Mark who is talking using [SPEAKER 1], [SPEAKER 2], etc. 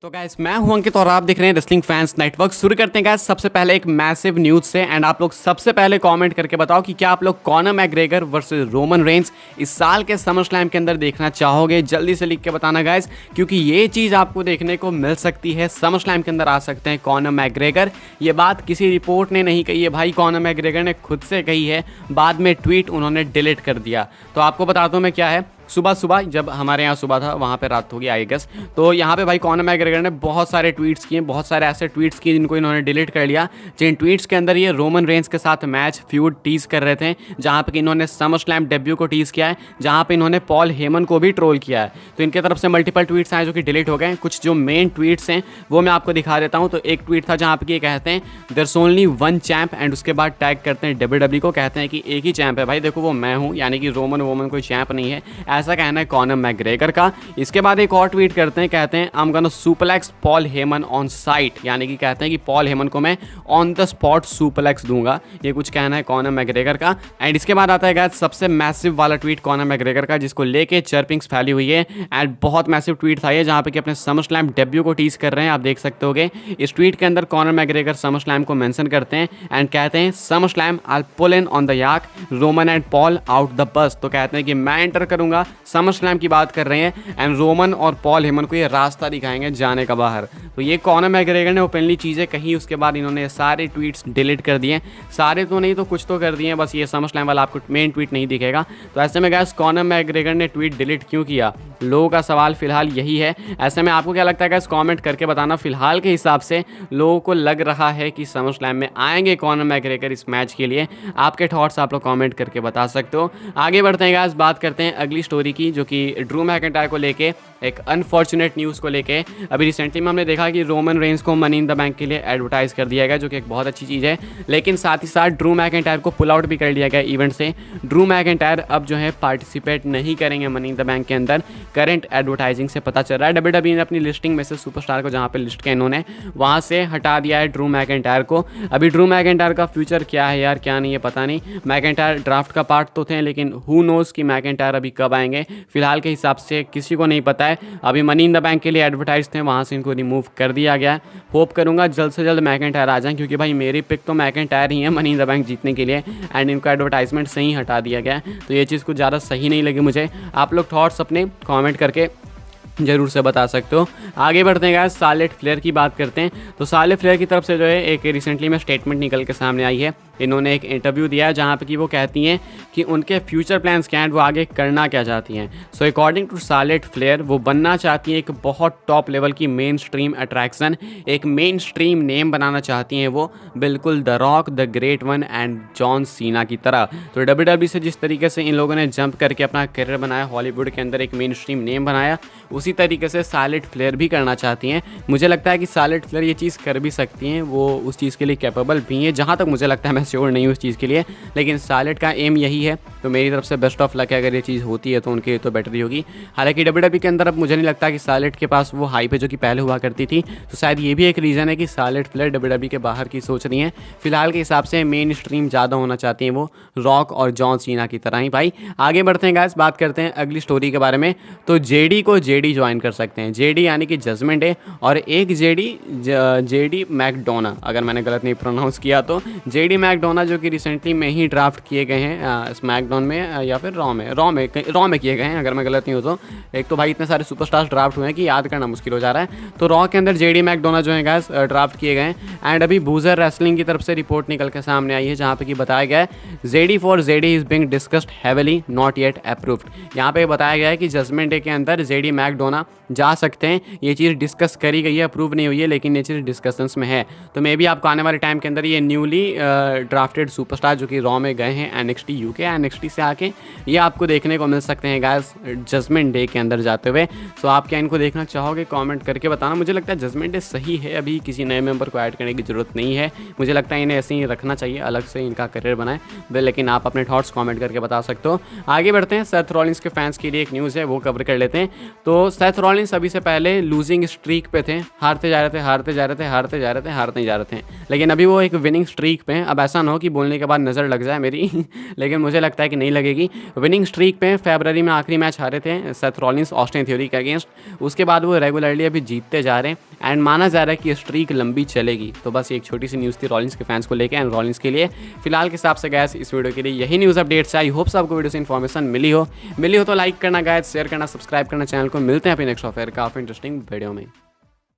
[SPEAKER 1] तो गाइस मैं हूं अंकित और आप देख रहे हैं रेसलिंग फैंस नेटवर्क। शुरू करते हैं गाइस सबसे पहले एक मैसिव न्यूज़ से। एंड आप लोग सबसे पहले कमेंट करके बताओ कि क्या आप लोग Conor McGregor versus Roman Reigns इस साल के समर स्लैम के अंदर देखना चाहोगे। जल्दी से लिख के बताना गाइस, क्योंकि ये चीज़ आपको देखने को मिल सकती है। समर स्लैम के अंदर आ सकते हैं कॉनर मैकग्रेगर। ये बात किसी रिपोर्ट ने नहीं कही है भाई, कॉनर मैकग्रेगर ने खुद से कही है। बाद में ट्वीट उन्होंने डिलीट कर दिया। तो आपको बताता हूँ मैं क्या है। सुबह जब हमारे यहाँ सुबह था वहाँ पे रात होगी आई गेस। तो यहाँ पे भाई कॉनर मैकग्रेगर ने बहुत सारे ट्वीट्स किए, बहुत सारे ऐसे ट्वीट्स किए जिनको इन्होंने डिलीट कर लिया। जिन ट्वीट्स के अंदर ये रोमन रेंज के साथ मैच फ्यूड टीज कर रहे थे, जहाँ पे कि इन्होंने समर स्लैम डेब्यू को टीज किया है, जहाँ पे इन्होंने पॉल हेमन को भी ट्रोल किया है। तो इनके तरफ से मल्टीपल ट्वीट्स आए जो कि डिलीट हो गए। कुछ जो मेन ट्वीट्स हैं वो मैं आपको दिखा देता हूँ। तो एक ट्वीट था जहाँ पे ये कहते हैं there's only one champ, and उसके बाद टैग करते हैं डब्ल्यूडब्ल्यू को, कहते हैं कि एक ही चैंप है भाई, देखो वो मैं हूँ, यानी कि रोमन वोमन कोई चैंप नहीं है, ऐसा कहना है कॉनर मैकग्रेगर का। इसके बाद एक और ट्वीट करते हैं, कहते हैं I am gonna सुपरप्लेक्स Paul Heyman on site, यानी कि कहते हैं कि पॉल हेमन को मैं ऑन द स्पॉट सुपरप्लेक्स दूंगा। ये कुछ कहना है कॉनर मैकग्रेगर का। एंड इसके बाद आता है गाइस सबसे मैसिव वाला ट्वीट कॉनर मैकग्रेगर का, जिसको लेके चर्पिंग्स फैली हुई है। एंड बहुत मैसिव ट्वीट था ये, जहां पे कि अपने समर स्लैम डेब्यू को टीज कर रहे हैं। आप देख सकते होगे इस ट्वीट के अंदर कॉनर मैकग्रेगर समर स्लैम को मेंशन करते हैं एंड कहते हैं SummerSlam I pull in on the yak Roman and Paul out the bus. तो कहते हैं कि मैं एंटर करूंगा, समर स्लैम की बात कर रहे हैं, एंड रोमन और पॉल हेमन को ये रास्ता दिखाएंगे जाने का बाहर। तो ये कॉनर मैकग्रेगर ने ओपनली चीज़ें कही। उसके बाद इन्होंने सारे ट्वीट्स डिलीट कर दिए, सारे तो नहीं तो कुछ तो कर दिए, बस ये समर स्लैम वाला आपको मेन ट्वीट नहीं दिखेगा। तो ऐसे में गाइस कॉनर मैकग्रेगर ने ट्वीट डिलीट क्यों किया, लोगों का सवाल फिलहाल यही है। ऐसे में आपको क्या लगता है गाइस, कमेंट करके बताना। फिलहाल के हिसाब से लोगों को लग रहा है कि समर स्लैम में आएंगे कॉनर मैकग्रेगर इस मैच के लिए। आपके थॉट्स आप लोग कमेंट करके बता सकते हो। आगे बढ़ते हैं गाइस, बात करते हैं अगली स्टोरी की, जो कि ड्रू मैकिंटायर को लेके एक अनफॉर्चुनेट न्यूज़ को लेके। अभी रिसेंटली में हमने देखा कि रोमन रेंज को मनी इन द बैंक के लिए एडवर्टाइज कर दिया गया, जो कि एक बहुत अच्छी चीज़ है। लेकिन साथ ही साथ ड्रू मैकिंटायर को पुल आउट भी कर दिया गया इवेंट से। ड्रू मैकिंटायर अब जो है पार्टिसिपेट नहीं करेंगे मनी इन द बैंक के अंदर। करंट एडवर्टाइजिंग से पता चल रहा है डब्ल्यूडब्ल्यूई ने अपनी लिस्टिंग में से सुपरस्टार को जहाँ पे लिस्ट किया इन्होंने, वहाँ से हटा दिया है ड्रू मैकिंटायर को। अभी ड्रू मैकिंटायर का फ्यूचर क्या है यार, क्या नहीं है पता नहीं। मैकिंटायर ड्राफ्ट का पार्ट तो थे, लेकिन हु नोज़ कि मैकिंटायर अभी कब आएंगे, फिलहाल के हिसाब से किसी को नहीं पता है। अभी मनी इन द बैंक के लिए एडवर्टाइज थे, वहाँ से इनको रिमूव कर दिया गया है। होप करूँगा जल्द से जल्द मैकिंटायर आ जाएं, क्योंकि भाई मेरी पिक तो मैकिंटायर ही है मनी इन द बैंक जीतने के लिए, एंड इनको एडवर्टाइजमेंट से ही हटा दिया गया है। तो ये चीज़ कुछ ज़्यादा सही नहीं लगी मुझे। आप लोग थॉट्स अपने कॉमेंट करके जरूर से बता सकते हो। आगे बढ़ते हैं गाइस, शार्लेट फ्लेयर की बात करते हैं। तो शार्लेट फ्लेयर की तरफ से जो है एक रिसेंटली में स्टेटमेंट निकल के सामने आई है। इन्होंने एक इंटरव्यू दिया है जहाँ पे कि वो कहती हैं कि उनके फ्यूचर प्लान्स क्या हैं, वो आगे करना क्या चाहती हैं। So according to Charlotte Flair, वो बनना चाहती हैं एक बहुत टॉप लेवल की मेन स्ट्रीम अट्रैक्शन, एक मेन स्ट्रीम नेम बनाना चाहती हैं वो, बिल्कुल the Rock, the great one and John Cena की तरह। तो डब्ल्यूडब्ल्यूई से जिस तरीके से इन लोगों ने जंप करके अपना करियर बनाया, हॉलीवुड के अंदर एक मेन स्ट्रीम नेम बनाया, उसी तरीके से शार्लेट फ्लेयर भी करना चाहती हैं। मुझे लगता है कि शार्लेट फ्लेयर ये चीज़ कर भी सकती हैं, वो उस चीज़ के लिए कैपेबल भी हैं, जहाँ तक मुझे लगता है। मैं श्योर नहीं हूँ उस चीज़ के लिए, लेकिन शार्लेट का एम यही है। तो मेरी तरफ से बेस्ट ऑफ लक है, अगर ये चीज़ होती है तो उनके लिए तो बेटर ही होगी। हालांकि डब्ल्यूडब्ल्यूई के अंदर अब मुझे नहीं लगता कि शार्लेट के पास वो हाइप है जो कि पहले हुआ करती थी। तो शायद ये भी एक रीज़न है कि शार्लेट फ्लेयर डब्ल्यूडब्ल्यूई के बाहर की सोच रही हैं। फिलहाल के हिसाब से मेन स्ट्रीम ज़्यादा होना चाहती हैं वो, रॉक और जॉन सीना की तरह ही। भाई आगे बढ़ते हैं गाइस, बात करते हैं अगली स्टोरी के बारे में। तो जेडी को जेडी ज्वाइन कर सकते हैं। जेडी यानी कि जजमेंट डे, और एक जेडी मैकडोना, अगर मैंने गलत नहीं प्रोनाउंस किया तो। जेडी मैकडोना जो कि रिसेंटली में ही ड्राफ्ट किए गए हैं स्मैकडाउन में या फिर रॉ में किए गए हैं, अगर मैं गलत नहीं हूँ तो। एक तो भाई इतने सारे सुपरस्टार्स ड्राफ्ट हुए हैं कि याद करना मुश्किल हो जा रहा है। तो रॉ के अंदर जेडी मैकडोना जो है गाइस ड्राफ्ट किए गए हैं। एंड अभी बूजर रेसलिंग की तरफ से रिपोर्ट निकल के सामने आई है, जहाँ पे कि बताया गया है JD for JD is being discussed heavily, not yet approved. यहाँ पे बताया गया है कि जजमेंट डे के अंदर जेडी मैकडोना जा सकते हैं। ये चीज़ डिस्कस करी गई है, अप्रूव नहीं हुई है, लेकिन ये चीज़ डिस्कशंस में है। तो मे बी आपको आने वाले टाइम के अंदर ये न्यूली ड्राफ्टेड सुपरस्टार जो कि रॉ में गए हैं NXT UK, NXT से आके, ये आपको देखने को मिल सकते हैं गाइस जजमेंट डे के अंदर जाते हुए। सो आप क्या इनको देखना चाहोगे, कमेंट करके बताना। मुझे लगता है जजमेंट डे सही है, अभी किसी नए मेंबर को ऐड करने की ज़रूरत नहीं है। मुझे लगता है इन्हें ऐसे ही रखना चाहिए, अलग से इनका करियर बनाए। लेकिन आप अपने थॉट्स कमेंट करके बता सकते हो। आगे बढ़ते हैं, सेथ रॉलिंस के फैंस के लिए एक न्यूज़ है, वो कवर कर लेते हैं। तो सेथ रॉलिंस अभी से पहले लूजिंग स्ट्रीक पे थे, हारते जा रहे थे, लेकिन अभी वो एक विनिंग स्ट्रीक पे हैं। अब ऐसा ना हो कि बोलने के बाद नज़र लग जाए मेरी लेकिन मुझे लगता है कि नहीं लगेगी। विनिंग स्ट्रीक पे फरवरी में आखिरी मैच हारे थे सेथ रॉलिंस ऑस्टिन थ्योरी के अगेंस्ट। उसके बाद वो रेगुलरली अभी जीतते जा रहे हैं। एंड माना जा रहा है कि ये स्ट्रीक लंबी चलेगी। तो बस एक छोटी सी न्यूज़ थी रॉलिंस के फैंस को लेकर एंड रॉलिंस के लिए। फिलहाल के हिसाब से गाइस इस वीडियो के लिए यही न्यूज़ अपडेट्स है। आई होप आपको वीडियो से इन्फॉर्मेशन मिली हो तो लाइक करना गाइस, शेयर करना, सब्सक्राइब करना चैनल को। मिलते हैं अपने नेक्स्ट ऑफेयर काफ़ी इंटरेस्टिंग वीडियो में।